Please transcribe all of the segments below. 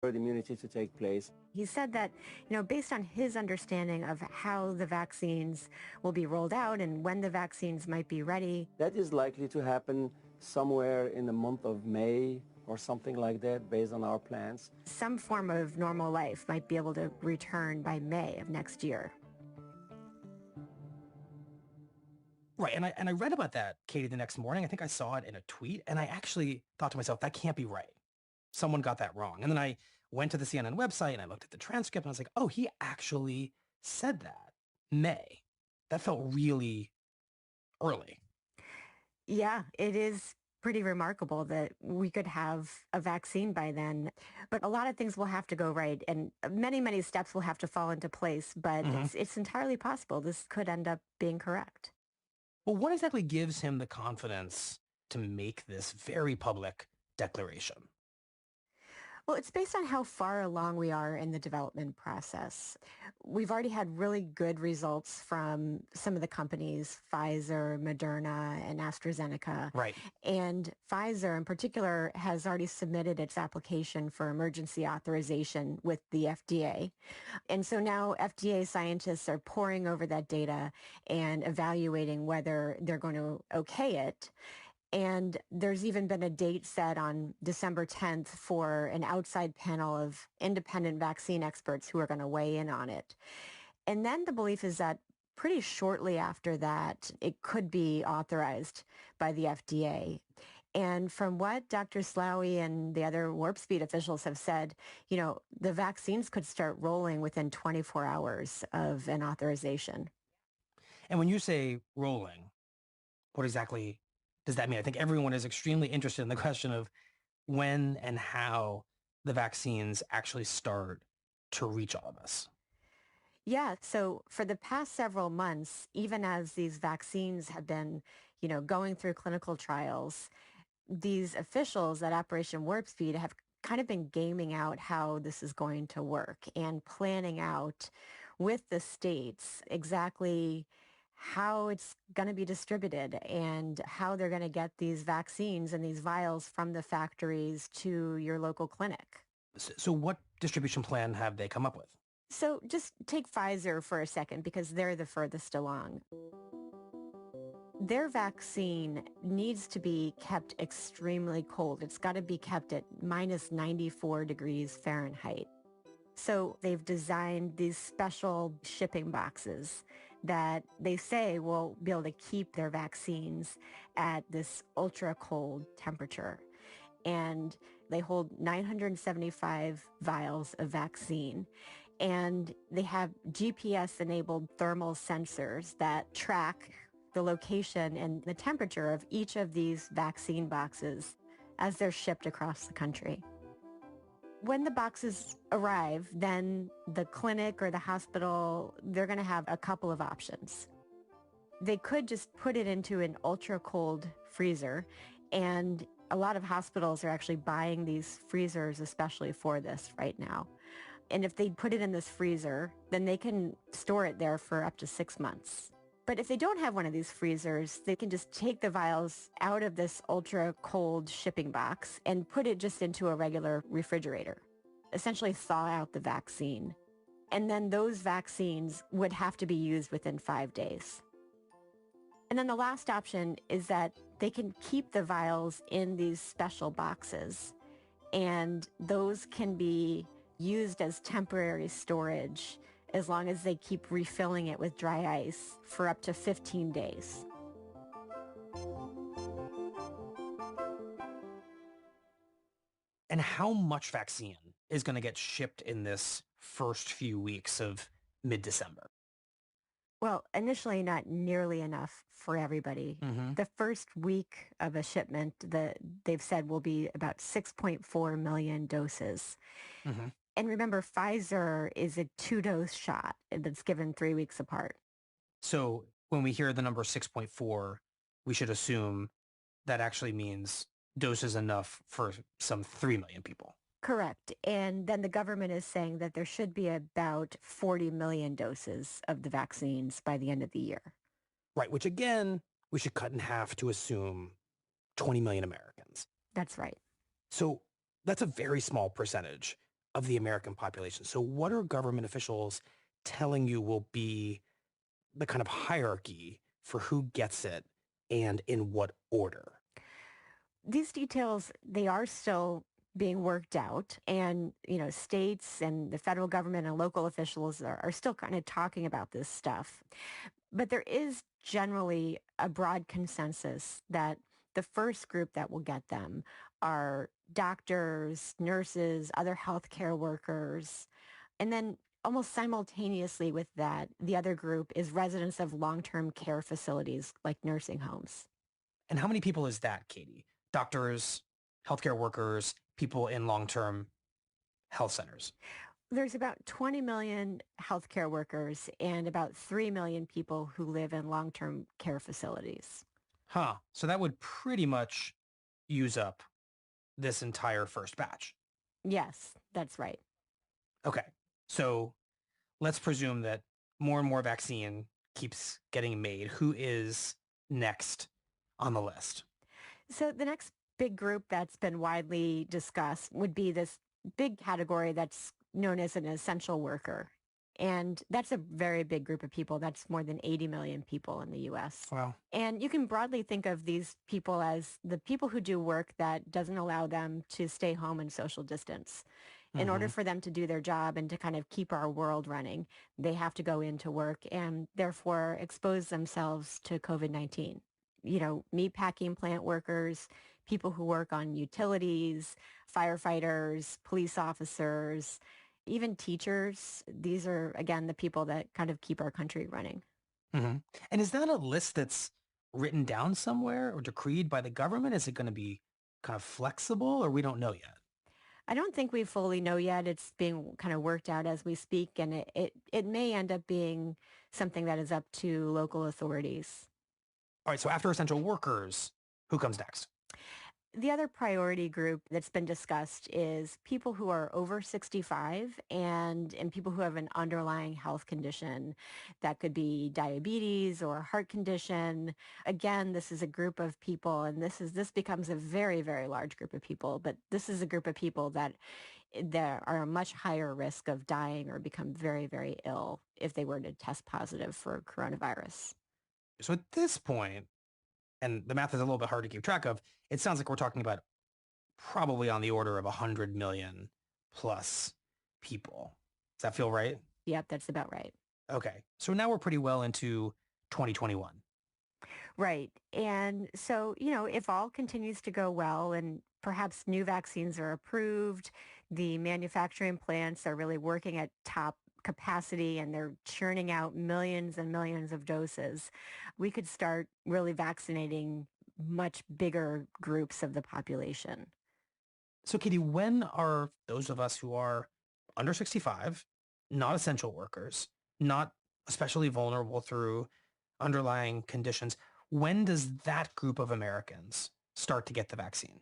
herd immunity to take place. He said that, based on his understanding of how the vaccines will be rolled out and when the vaccines might be ready. That is likely to happen somewhere in the month of May or something like that based on our plans. Some form of normal life might be able to return by May of next year. Right. And I read about that, Katie, the next morning. I think I saw it in a tweet, and I actually thought to myself, that can't be right. Someone got that wrong. And then I went to the CNN website and I looked at the transcript and I was like, oh, he actually said that. May. That felt really early. Yeah, it is pretty remarkable that we could have a vaccine by then. But a lot of things will have to go right, and many, many steps will have to fall into place. But it's entirely possible this could end up being correct. Well, what exactly gives him the confidence to make this very public declaration? Well, it's based on how far along we are in the development process. We've already had really good results from some of the companies, Pfizer, Moderna, and AstraZeneca. Right. And Pfizer in particular has already submitted its application for emergency authorization with the FDA. And so now FDA scientists are poring over that data and evaluating whether they're going to okay it. And there's even been a date set on December 10th for an outside panel of independent vaccine experts who are going to weigh in on it. And then the belief is that pretty shortly after that, it could be authorized by the FDA. And from what Dr. Slaoui and the other Warp Speed officials have said, the vaccines could start rolling within 24 hours of an authorization. And when you say rolling, what exactly does that mean? I think everyone is extremely interested in the question of when and how the vaccines actually start to reach all of us. Yeah. So for the past several months, even as these vaccines have been, going through clinical trials, these officials at Operation Warp Speed have kind of been gaming out how this is going to work and planning out with the states exactly how it's going to be distributed and how they're going to get these vaccines and these vials from the factories to your local clinic. So what distribution plan have they come up with? So just take Pfizer for a second because they're the furthest along. Their vaccine needs to be kept extremely cold. It's got to be kept at minus 94 degrees Fahrenheit. So they've designed these special shipping boxes that they say will be able to keep their vaccines at this ultra cold temperature. And they hold 975 vials of vaccine. And they have GPS-enabled thermal sensors that track the location and the temperature of each of these vaccine boxes as they're shipped across the country. When the boxes arrive, then the clinic or the hospital, they're going to have a couple of options. They could just put it into an ultra cold freezer, and a lot of hospitals are actually buying these freezers especially for this right now. And if they put it in this freezer, then they can store it there for up to 6 months. But if they don't have one of these freezers, they can just take the vials out of this ultra cold shipping box and put it just into a regular refrigerator, essentially thaw out the vaccine. And then those vaccines would have to be used within 5 days. And then the last option is that they can keep the vials in these special boxes, and those can be used as temporary storage as long as they keep refilling it with dry ice for up to 15 days. And how much vaccine is going to get shipped in this first few weeks of mid-December? Well, initially not nearly enough for everybody. The first week of a shipment that they've said will be about 6.4 million doses. And remember, Pfizer is a 2-dose shot that's given 3 weeks apart. So when we hear the number 6.4, we should assume that actually means doses enough for some 3 million people. Correct. And then the government is saying that there should be about 40 million doses of the vaccines by the end of the year. Right, which again, we should cut in half to assume 20 million Americans. That's right. So that's a very small percentage of the American population. So what are government officials telling you will be the kind of hierarchy for who gets it and in what order? These details, they are still being worked out, and states and the federal government and local officials are still kind of talking about this stuff. But there is generally a broad consensus that the first group that will get them are doctors, nurses, other healthcare workers. And then almost simultaneously with that, the other group is residents of long-term care facilities like nursing homes. And how many people is that, Katie? Doctors, healthcare workers, people in long-term health centers? There's about 20 million healthcare workers and about 3 million people who live in long-term care facilities. Huh. So that would pretty much use up this entire first batch. Yes, that's right. Okay. So let's presume that more and more vaccine keeps getting made. Who is next on the list? So the next big group that's been widely discussed would be this big category that's known as an essential worker. And that's a very big group of people. That's more than 80 million people in the U.S. Wow. And you can broadly think of these people as the people who do work that doesn't allow them to stay home and social distance. In order for them to do their job and to kind of keep our world running, they have to go into work and therefore expose themselves to COVID-19. Meatpacking plant workers, people who work on utilities, firefighters, police officers, even teachers. These are, again, the people that kind of keep our country running. Mm-hmm. And is that a list that's written down somewhere or decreed by the government? Is it going to be kind of flexible, or we don't know yet? I don't think we fully know yet. It's being kind of worked out as we speak, and it may end up being something that is up to local authorities. All right. So after essential workers, who comes next? The other priority group that's been discussed is people who are over 65 and people who have an underlying health condition. That could be diabetes or a heart condition. Again, this is a group of people, and this becomes a very, very large group of people, but this is a group of people that are a much higher risk of dying or become very, very ill if they were to test positive for coronavirus. So at this point, and the math is a little bit hard to keep track of, it sounds like we're talking about probably on the order of 100 million plus people. Does that feel right? Yep, that's about right. Okay. So now we're pretty well into 2021. Right. And so, if all continues to go well and perhaps new vaccines are approved, the manufacturing plants are really working at top capacity and they're churning out millions and millions of doses, we could start really vaccinating much bigger groups of the population. So Katie, when are those of us who are under 65, not essential workers, not especially vulnerable through underlying conditions, when does that group of Americans start to get the vaccine?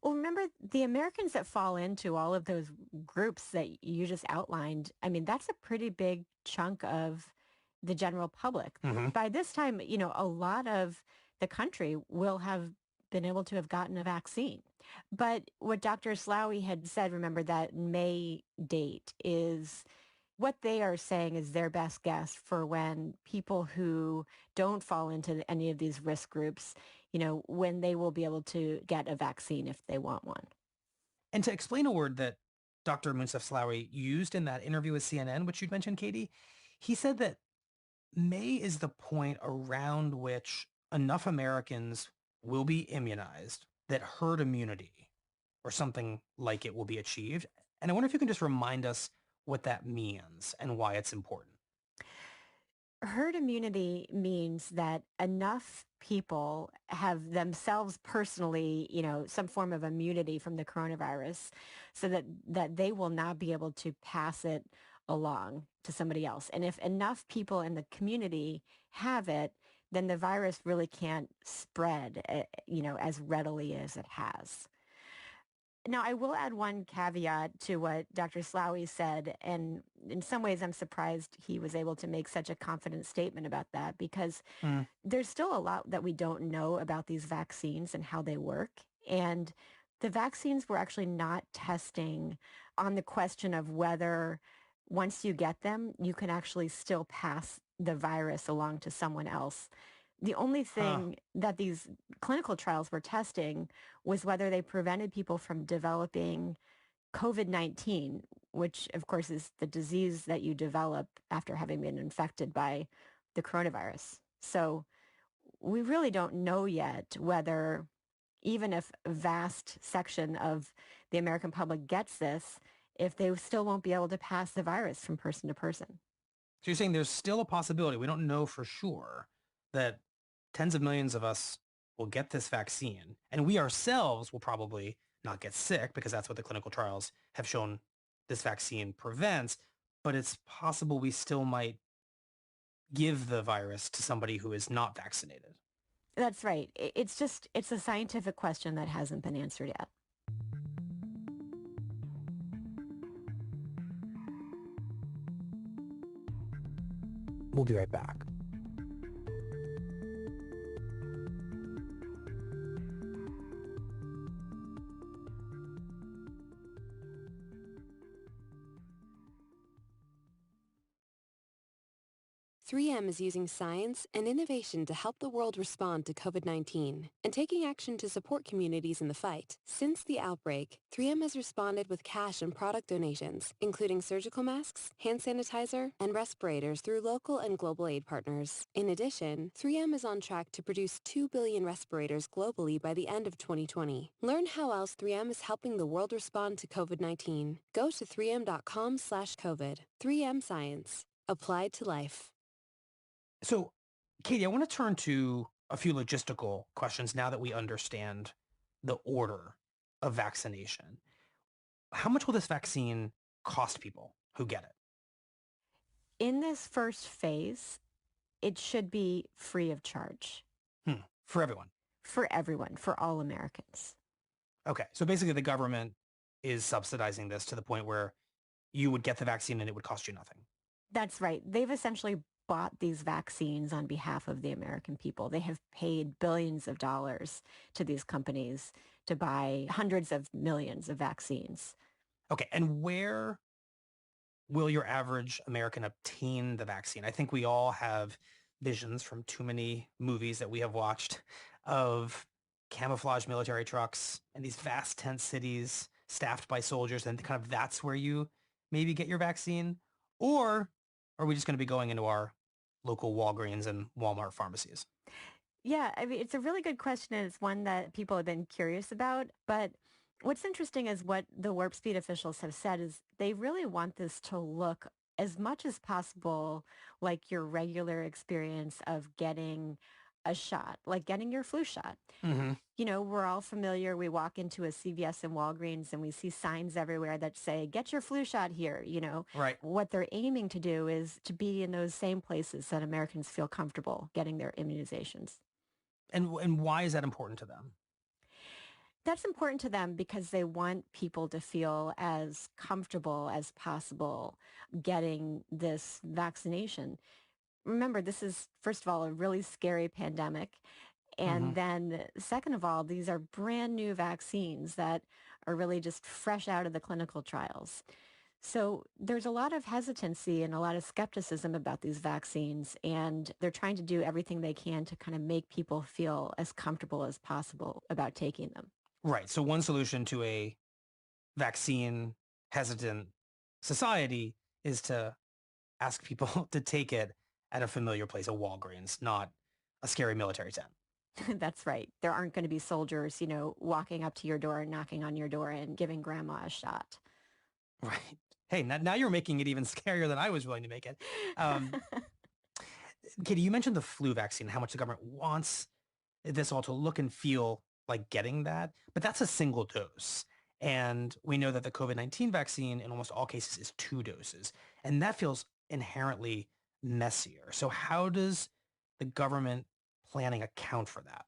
Well, remember, the Americans that fall into all of those groups that you just outlined, I mean, that's a pretty big chunk of the general public. Mm-hmm. By this time, a lot of the country will have been able to have gotten a vaccine. But what Dr. Slaoui had said, remember, that May date is what they are saying is their best guess for when people who don't fall into any of these risk groups, when they will be able to get a vaccine if they want one. And to explain a word that Dr. Moncef Slaoui used in that interview with CNN, which you'd mentioned, Katie, he said that May is the point around which enough Americans will be immunized that herd immunity or something like it will be achieved. And I wonder if you can just remind us what that means and why it's important. Herd immunity means that enough people have themselves personally, some form of immunity from the coronavirus so that they will not be able to pass it along to somebody else. And if enough people in the community have it, then the virus really can't spread, as readily as it has. Now, I will add one caveat to what Dr. Slaoui said, and in some ways I'm surprised he was able to make such a confident statement about that because there's still a lot that we don't know about these vaccines and how they work. And The vaccines were actually not testing on the question of whether once you get them, you can actually still pass the virus along to someone else. The only Huh. thing that these clinical trials were testing was whether they prevented people from developing COVID-19, which of course is the disease that you develop after having been infected by the coronavirus. So we really don't know yet whether, even if a vast section of the American public gets this, if they still won't be able to pass the virus from person to person. So you're saying there's still a possibility, we don't know for sure, that tens of millions of us will get this vaccine, and we ourselves will probably not get sick because that's what the clinical trials have shown this vaccine prevents, but it's possible we still might give the virus to somebody who is not vaccinated. That's right. It's a scientific question that hasn't been answered yet. We'll be right back. "3M is using science and innovation to help the world respond to COVID-19 and taking action to support communities in the fight. Since the outbreak, 3M has responded with cash and product donations, including surgical masks, hand sanitizer, and respirators through local and global aid partners. In addition, 3M is on track to produce 2 billion respirators globally by the end of 2020. Learn how else 3M is helping the world respond to COVID-19. Go to 3m.com/COVID. 3M Science. Applied to life. So, Katie, I want to turn to a few logistical questions now that we understand the order of vaccination. How much will this vaccine cost people who get it? In this first phase, it should be free of charge For everyone. for everyone, for all Americans. Okay. So basically the government is subsidizing this to the point where you would get the vaccine and it would cost you nothing. That's right. They've essentially bought these vaccines on behalf of the American people. They have paid billions of dollars to these companies to buy hundreds of millions of vaccines. Okay. And where will your average American obtain the vaccine? I think we all have visions from too many movies that we have watched of camouflage military trucks and these vast tent cities staffed by soldiers, and kind of that's where you maybe get your vaccine? Or are we just going to be going into our local Walgreens and Walmart pharmacies? Yeah, I mean, it's a really good question, and it's one that people have been curious about. But what's interesting is what the Warp Speed officials have said is they really want this to look as much as possible like your regular experience of getting a shot, like getting your flu shot. Mm-hmm. You know, we're all familiar. We walk into a CVS and Walgreens and we see signs everywhere that say, get your flu shot here. You know, Right. what they're aiming to do is to be in those same places that Americans feel comfortable getting their immunizations. And why is that important to them? That's important to them because they want people to feel as comfortable as possible getting this vaccination. Remember, this is, first of all, a really scary pandemic. Mm-hmm. And then second of all, these are brand new vaccines that are really just fresh out of the clinical trials. So there's a lot of hesitancy and a lot of skepticism about these vaccines, and they're trying to do everything they can to kind of make people feel as comfortable as possible about taking them. Right. So one solution to a vaccine hesitant society is to ask people to take it at a familiar place, a Walgreens, not a scary military tent. That's right. There aren't going to be soldiers, you know, walking up to your door and knocking on your door and giving grandma a shot. Right. Hey, now you're making it even scarier than I was willing to make it. Katie, you mentioned the flu vaccine, how much the government wants this all to look and feel like getting that, but that's a single dose. And we know that the COVID-19 vaccine in almost all cases is 2 doses. And that feels inherently messier. So how does the government planning account for that?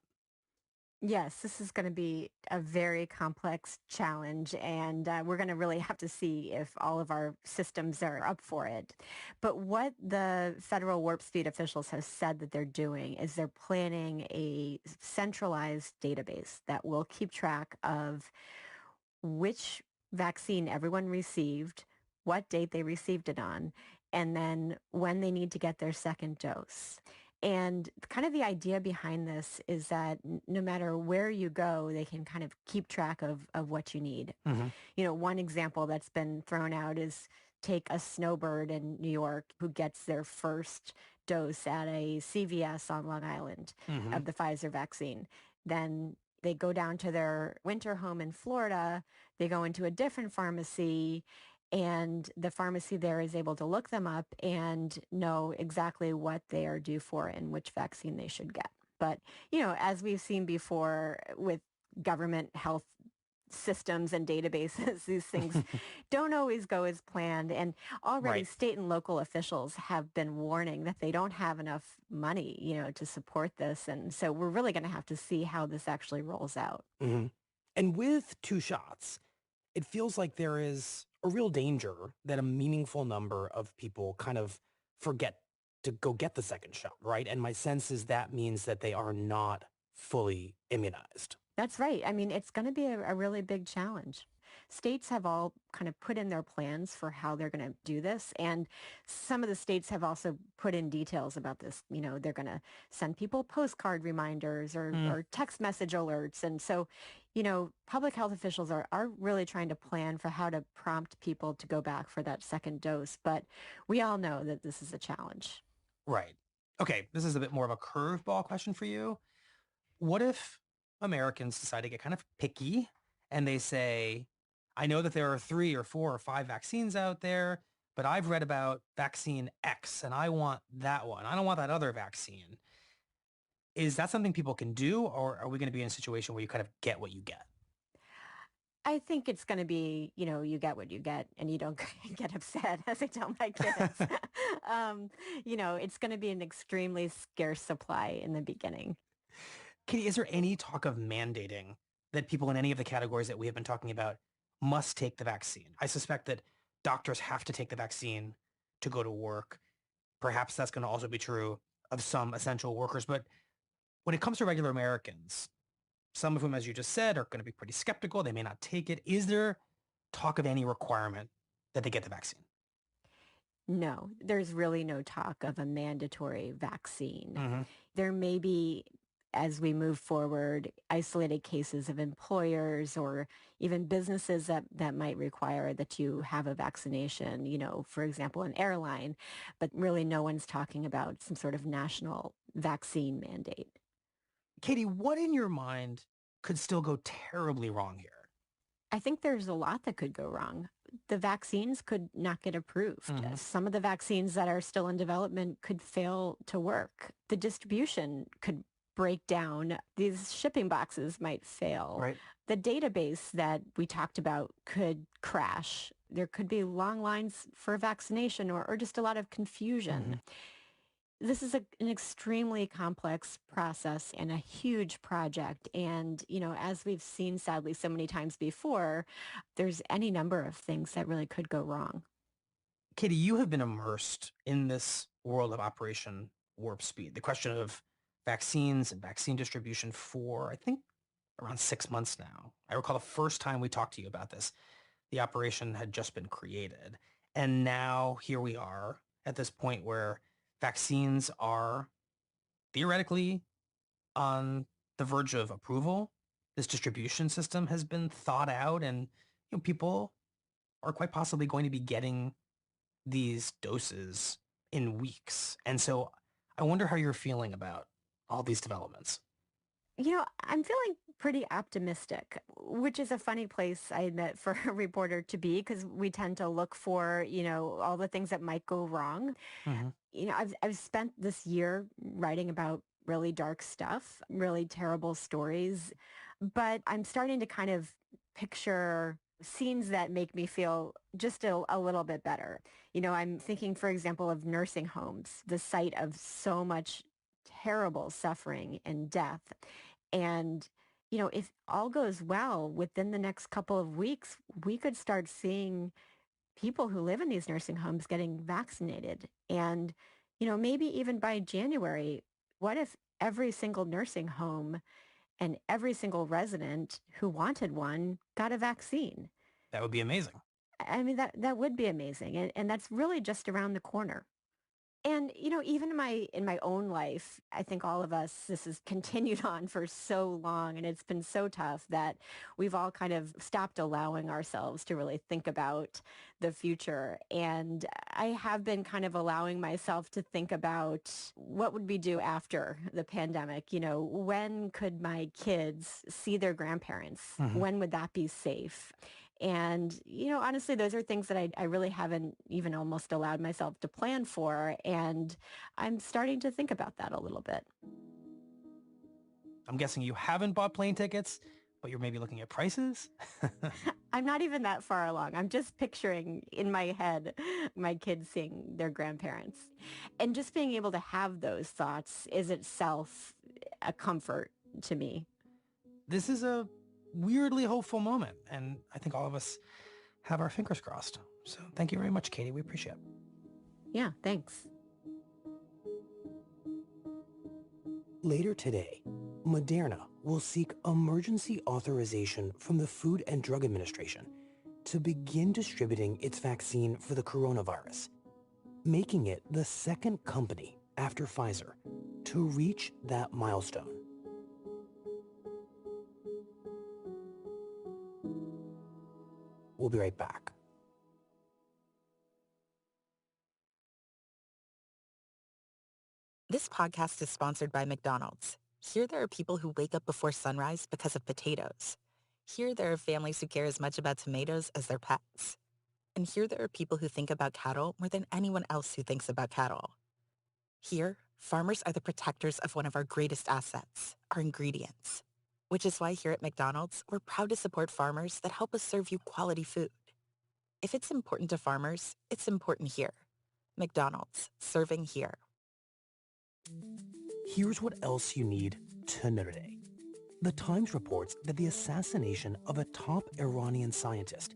Yes, this is going to be a very complex challenge, and we're going to really have to see if all of our systems are up for it. But what the federal warp speed officials have said that they're doing is they're planning a centralized database that will keep track of which vaccine everyone received, what date they received it on, and then when they need to get their second dose. And kind of the idea behind this is that no matter where you go, they can kind of keep track of what you need. Mm-hmm. You know, one example that's been thrown out is take a snowbird in New York who gets their first dose at a CVS on Long Island Mm-hmm. of the Pfizer vaccine. Then they go down to their winter home in Florida. They go into a different pharmacy, and the pharmacy there is able to look them up and know exactly what they are due for and which vaccine they should get. But, you know, as we've seen before with government health systems and databases, these things don't always go as planned. And already Right. state and local officials have been warning that they don't have enough money, you know, to support this. And so we're really going to have to see how this actually rolls out. Mm-hmm. And with 2 shots, it feels like there is a real danger that a meaningful number of people kind of forget to go get the second shot, right? And my sense is that means that they are not fully immunized. That's right. I mean, it's going to be a really big challenge. States have all kind of put in their plans for how they're going to do this. And some of the states have also put in details about this. You know, they're going to send people postcard reminders or text message alerts. And so, you know, public health officials are really trying to plan for how to prompt people to go back for that second dose. But we all know that this is a challenge. Right. Okay, this is a bit more of a curveball question for you. What if Americans decide to get kind of picky and they say, I know that there are 3 or 4 or 5 vaccines out there, but I've read about vaccine X and I want that one. I don't want that other vaccine. Is that something people can do, or are we going to be in a situation where you kind of get what you get? I think it's going to be, you know, you get what you get and you don't get upset, as I tell my kids. You know, it's going to be an extremely scarce supply in the beginning. Katie, is there any talk of mandating that people in any of the categories that we have been talking about must take the vaccine? I suspect that doctors have to take the vaccine to go to work. Perhaps that's going to also be true of some essential workers. But when it comes to regular Americans, some of whom, as you just said, are going to be pretty skeptical. They may not take it. Is there talk of any requirement that they get the vaccine? No, there's really no talk of a mandatory vaccine. Mm-hmm. There may be, as we move forward, isolated cases of employers or even businesses that might require that you have a vaccination, you know, for example, an airline, but really no one's talking about some sort of national vaccine mandate. Katie, what in your mind could still go terribly wrong here? I think there's a lot that could go wrong. The vaccines could not get approved. Mm-hmm. Some of the vaccines that are still in development could fail to work. The distribution could break down. These shipping boxes might fail. Right. The database that we talked about could crash. There could be long lines for vaccination or just a lot of confusion. Mm-hmm. This is an extremely complex process and a huge project. And, you know, as we've seen sadly so many times before, there's any number of things that really could go wrong. Katie, you have been immersed in this world of Operation Warp Speed, the question of vaccines and vaccine distribution for, I think, around 6 months now. I recall the first time we talked to you about this, the operation had just been created. And now here we are at this point where vaccines are theoretically on the verge of approval. This distribution system has been thought out, and people are quite possibly going to be getting these doses in weeks. And so I wonder how you're feeling about all these developments. You know, I'm feeling pretty optimistic, which is a funny place, I admit, for a reporter to be, because we tend to look for, you know, all the things that might go wrong. Mm-hmm. You know, I've spent this year writing about really dark stuff, really terrible stories, but I'm starting to kind of picture scenes that make me feel just a little bit better. You know, I'm thinking, for example, of nursing homes, the site of so much terrible suffering and death. And, you know, if all goes well within the next couple of weeks, we could start seeing people who live in these nursing homes getting vaccinated. And, you know, maybe even by January, what if every single nursing home and every single resident who wanted one got a vaccine. That would be amazing. I mean, that would be amazing. And that's really just around the corner. And, even in my own life, I think all of us, this has continued on for so long and it's been so tough that we've all kind of stopped allowing ourselves to really think about the future. And I have been kind of allowing myself to think about what would we do after the pandemic? When could my kids see their grandparents? Mm-hmm. When would that be safe? And, honestly, those are things that I really haven't even almost allowed myself to plan for. And I'm starting to think about that a little bit. I'm guessing you haven't bought plane tickets, but you're maybe looking at prices? I'm not even that far along. I'm just picturing in my head my kids seeing their grandparents. And just being able to have those thoughts is itself a comfort to me. This is a weirdly hopeful moment, and I think all of us have our fingers crossed. So thank you very much, Katie. We appreciate it. Yeah, thanks. Later today, Moderna will seek emergency authorization from the Food and Drug Administration to begin distributing its vaccine for the coronavirus, making it the second company after Pfizer to reach that milestone. We'll be right back. This podcast is sponsored by McDonald's. Here there are people who wake up before sunrise because of potatoes. Here there are families who care as much about tomatoes as their pets. And here there are people who think about cattle more than anyone else who thinks about cattle. Here, farmers are the protectors of one of our greatest assets, our ingredients. Which is why here at McDonald's, we're proud to support farmers that help us serve you quality food. If it's important to farmers, it's important here. McDonald's, serving here. Here's what else you need to know today. The Times reports that the assassination of a top Iranian scientist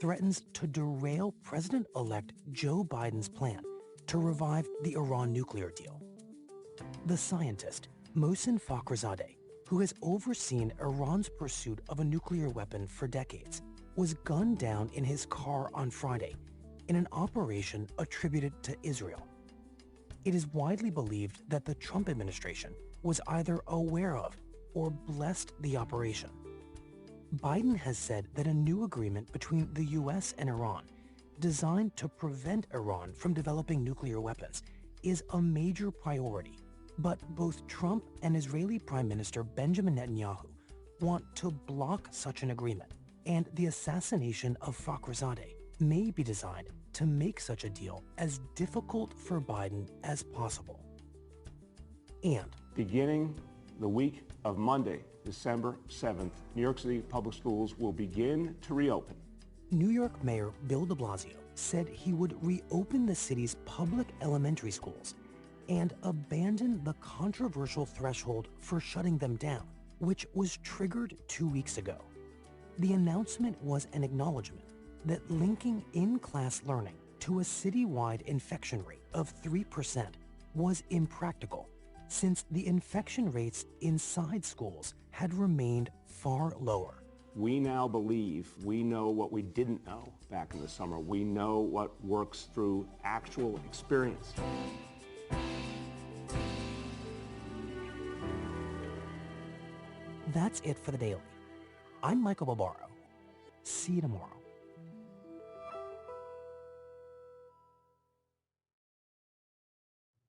threatens to derail President-elect Joe Biden's plan to revive the Iran nuclear deal. The scientist, Mohsen Fakhrizadeh, who has overseen Iran's pursuit of a nuclear weapon for decades, was gunned down in his car on Friday in an operation attributed to Israel. It is widely believed that the Trump administration was either aware of or blessed the operation. Biden has said that a new agreement between the U.S. and Iran, designed to prevent Iran from developing nuclear weapons, is a major priority. But both Trump and Israeli Prime Minister Benjamin Netanyahu want to block such an agreement, and the assassination of Fakhrizadeh may be designed to make such a deal as difficult for Biden as possible. And beginning the week of Monday, December 7th, New York City public schools will begin to reopen. New York Mayor Bill de Blasio said he would reopen the city's public elementary schools and abandon the controversial threshold for shutting them down, which was triggered 2 weeks ago. The announcement was an acknowledgement that linking in-class learning to a citywide infection rate of 3% was impractical, since the infection rates inside schools had remained far lower. We now believe we know what we didn't know back in the summer. We know what works through actual experience. That's it for the Daily. I'm Michael Barbaro. See you tomorrow.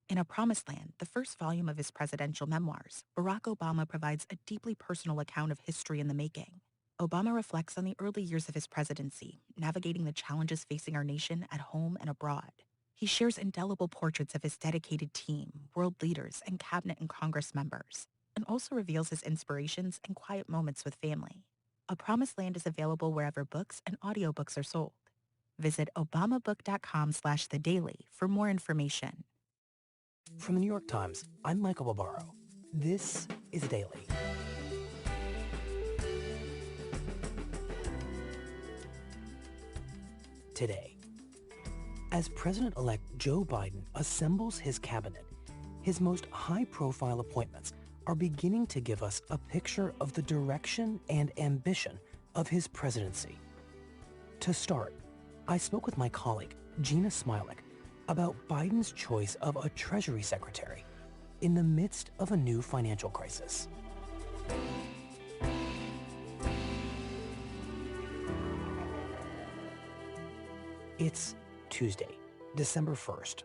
In A Promised Land, the first volume of his presidential memoirs, Barack Obama provides a deeply personal account of history in the making. Obama reflects on the early years of his presidency, navigating the challenges facing our nation at home and abroad. He shares indelible portraits of his dedicated team, world leaders, and cabinet and Congress members, and also reveals his inspirations and quiet moments with family. A Promised Land is available wherever books and audiobooks are sold. Visit obamabook.com/thedaily for more information. From the New York Times, I'm Michael Barbaro. This is Daily. Today, as President-elect Joe Biden assembles his cabinet, his most high-profile appointments are beginning to give us a picture of the direction and ambition of his presidency. To start, I spoke with my colleague, Gina Smilik, about Biden's choice of a Treasury Secretary in the midst of a new financial crisis. It's Tuesday, December 1st.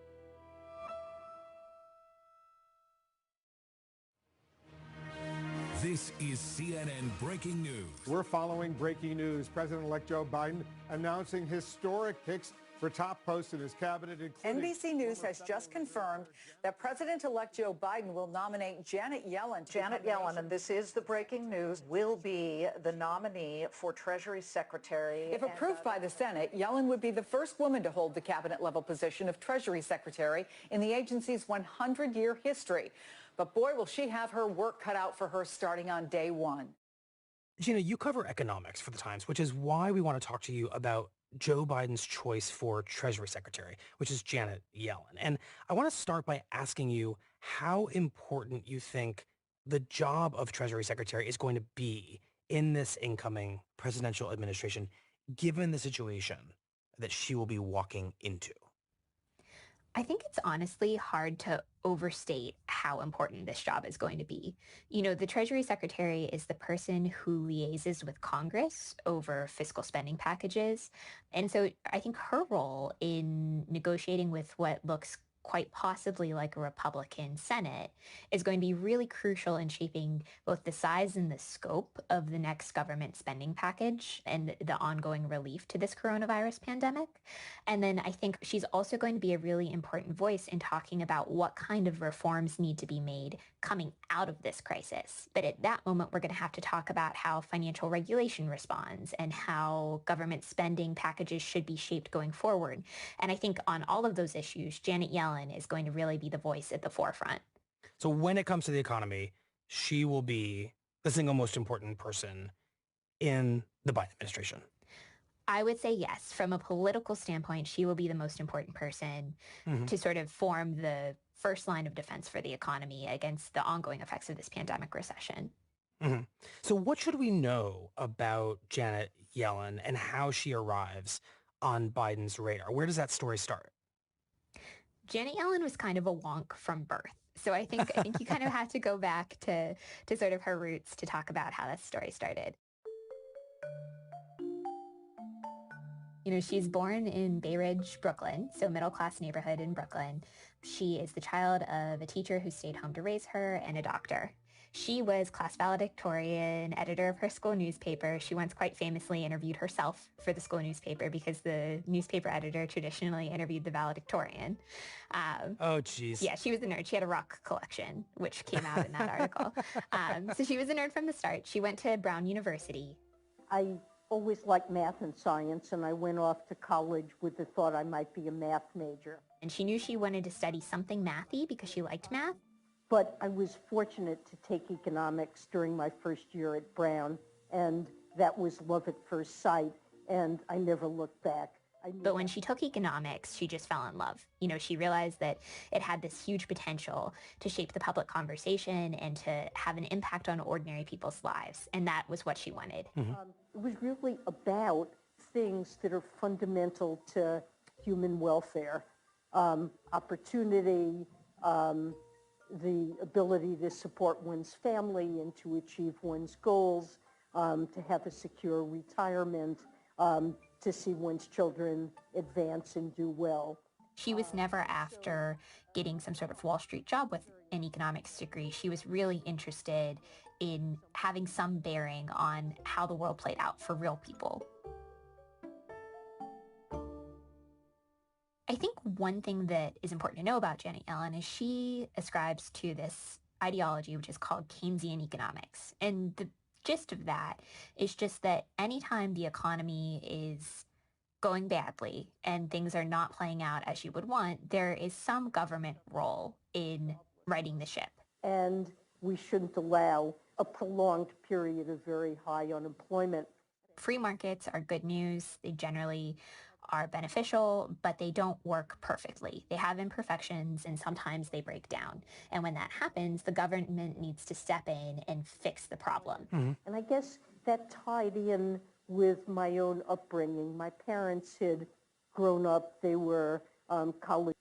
This is CNN Breaking News. We're following breaking news. President-elect Joe Biden announcing historic picks for top posts in his cabinet, including... NBC News has just confirmed that President-elect Joe Biden will nominate Janet Yellen. Janet Yellen, and this is the breaking news, will be the nominee for Treasury Secretary. If approved by the Senate, Yellen would be the first woman to hold the cabinet-level position of Treasury Secretary in the agency's 100-year history. But boy, will she have her work cut out for her starting on day one. Gina, you cover economics for the Times, which is why we want to talk to you about Joe Biden's choice for Treasury Secretary, which is Janet Yellen. And I want to start by asking you how important you think the job of Treasury Secretary is going to be in this incoming presidential administration, given the situation that she will be walking into. I think it's honestly hard to overstate how important this job is going to be. You know, the Treasury Secretary is the person who liaises with Congress over fiscal spending packages. And so I think her role in negotiating with what looks quite possibly like a Republican Senate is going to be really crucial in shaping both the size and the scope of the next government spending package and the ongoing relief to this coronavirus pandemic. And then I think she's also going to be a really important voice in talking about what kind of reforms need to be made coming out of this crisis. But at that moment, we're going to have to talk about how financial regulation responds and how government spending packages should be shaped going forward. And I think on all of those issues, Janet Yellen is going to really be the voice at the forefront. So when it comes to the economy, she will be the single most important person in the Biden administration. I would say yes. From a political standpoint, she will be the most important person to sort of form the first line of defense for the economy against the ongoing effects of this pandemic recession. So what should we know about Janet Yellen and how she arrives on Biden's radar? Where does that story start? Janet Yellen was kind of a wonk from birth. So I think you kind of have to go back to sort of her roots to talk about how that story started. You know, she's born in Bay Ridge, Brooklyn, so middle-class neighborhood in Brooklyn. She is the child of a teacher who stayed home to raise her and a doctor. She was class valedictorian, editor of her school newspaper. She once quite famously interviewed herself for the school newspaper because the newspaper editor traditionally interviewed the valedictorian. Oh, geez. Yeah, she was a nerd. She had a rock collection, which came out in that article. So she was a nerd from the start. She went to Brown University. I always liked math and science, and I went off to college with the thought I might be a math major. And she knew she wanted to study something mathy because she liked math. But I was fortunate to take economics during my first year at Brown, and that was love at first sight, and I never looked back. But when she took economics, she just fell in love. You know, she realized that it had this huge potential to shape the public conversation and to have an impact on ordinary people's lives, and that was what she wanted. It was really about things that are fundamental to human welfare, opportunity, the ability to support one's family and to achieve one's goals, to have a secure retirement, to see one's children advance and do well. She was never after getting some sort of Wall Street job with an economics degree. She was really interested in having some bearing on how the world played out for real people. I think one thing that is important to know about Janet Yellen is she ascribes to this ideology which is called Keynesian economics. And the gist of that is just that anytime the economy is going badly and things are not playing out as you would want, there is some government role in righting the ship. And we shouldn't allow a prolonged period of very high unemployment. Free markets are good news. They generally are beneficial, but they don't work perfectly. They have imperfections and sometimes they break down. And when that happens, the government needs to step in and fix the problem. And I guess that tied in with my own upbringing. My parents had grown up, they were college